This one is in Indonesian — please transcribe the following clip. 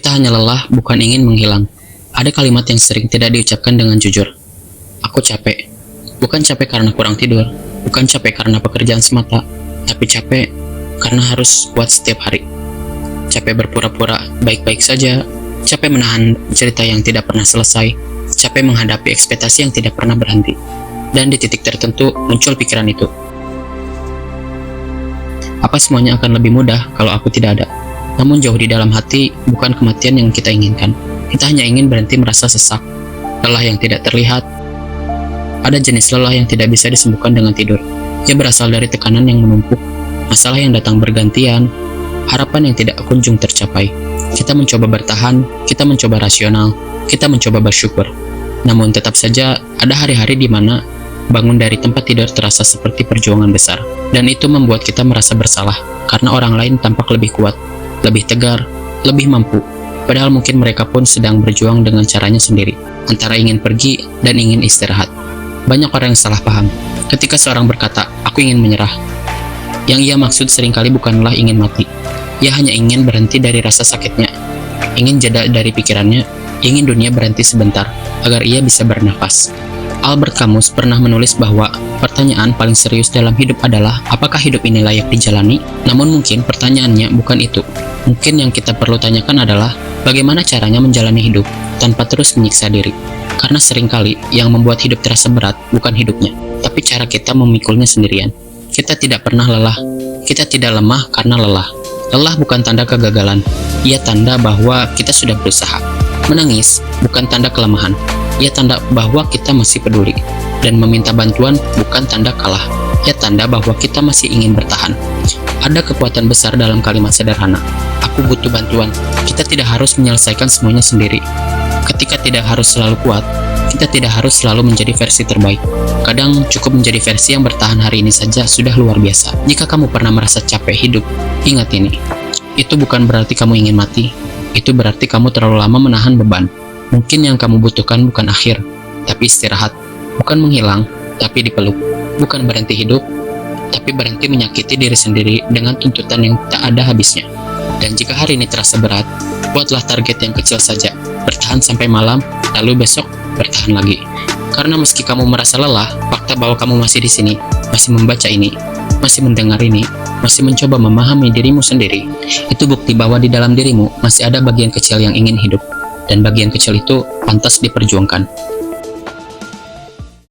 Kita hanya lelah, bukan ingin menghilang. Ada kalimat yang sering tidak diucapkan dengan jujur. Aku capek. Bukan capek karena kurang tidur, bukan capek karena pekerjaan semata, tapi capek karena harus buat setiap hari. Capek berpura-pura baik-baik saja, capek menahan cerita yang tidak pernah selesai, capek menghadapi ekspektasi yang tidak pernah berhenti. Dan di titik tertentu muncul pikiran itu. Apa semuanya akan lebih mudah kalau aku tidak ada? Namun jauh di dalam hati, bukan kematian yang kita inginkan. Kita hanya ingin berhenti merasa sesak, lelah yang tidak terlihat. Ada jenis lelah yang tidak bisa disembuhkan dengan tidur. Ia berasal dari tekanan yang menumpuk, masalah yang datang bergantian, harapan yang tidak kunjung tercapai. Kita mencoba bertahan, kita mencoba rasional, kita mencoba bersyukur. Namun tetap saja ada hari-hari di mana bangun dari tempat tidur terasa seperti perjuangan besar. Dan itu membuat kita merasa bersalah, karena orang lain tampak lebih kuat, lebih tegar, lebih mampu. Padahal mungkin mereka pun sedang berjuang dengan caranya sendiri, antara ingin pergi dan ingin istirahat. Banyak orang yang salah paham. Ketika seorang berkata, aku ingin menyerah, yang ia maksud seringkali bukanlah ingin mati. Ia hanya ingin berhenti dari rasa sakitnya, ingin jeda dari pikirannya, ingin dunia berhenti sebentar, agar ia bisa bernafas. Albert Camus pernah menulis bahwa pertanyaan paling serius dalam hidup adalah apakah hidup ini layak dijalani? Namun mungkin pertanyaannya bukan itu. Mungkin yang kita perlu tanyakan adalah bagaimana caranya menjalani hidup tanpa terus menyiksa diri. Karena seringkali yang membuat hidup terasa berat bukan hidupnya, tapi cara kita memikulnya sendirian. Kita tidak pernah lelah, kita tidak lemah karena lelah. Lelah bukan tanda kegagalan, ia tanda bahwa kita sudah berusaha. Menangis bukan tanda kelemahan, ia tanda bahwa kita masih peduli. Dan meminta bantuan bukan tanda kalah, ia tanda bahwa kita masih ingin bertahan. Ada kekuatan besar dalam kalimat sederhana, aku butuh bantuan. Kita tidak harus menyelesaikan semuanya sendiri. Ketika tidak harus selalu kuat, kita tidak harus selalu menjadi versi terbaik. Kadang cukup menjadi versi yang bertahan hari ini saja sudah luar biasa. Jika kamu pernah merasa capek hidup, ingat ini. Itu bukan berarti kamu ingin mati. Itu berarti kamu terlalu lama menahan beban. Mungkin yang kamu butuhkan bukan akhir, tapi istirahat. Bukan menghilang, tapi dipeluk. Bukan berhenti hidup, tapi berhenti menyakiti diri sendiri dengan tuntutan yang tak ada habisnya. Dan jika hari ini terasa berat, buatlah target yang kecil saja. Bertahan sampai malam, lalu besok bertahan lagi. Karena meski kamu merasa lelah, fakta bahwa kamu masih di sini, masih membaca ini, masih mendengar ini, masih mencoba memahami dirimu sendiri, itu bukti bahwa di dalam dirimu masih ada bagian kecil yang ingin hidup. Dan bagian kecil itu pantas diperjuangkan.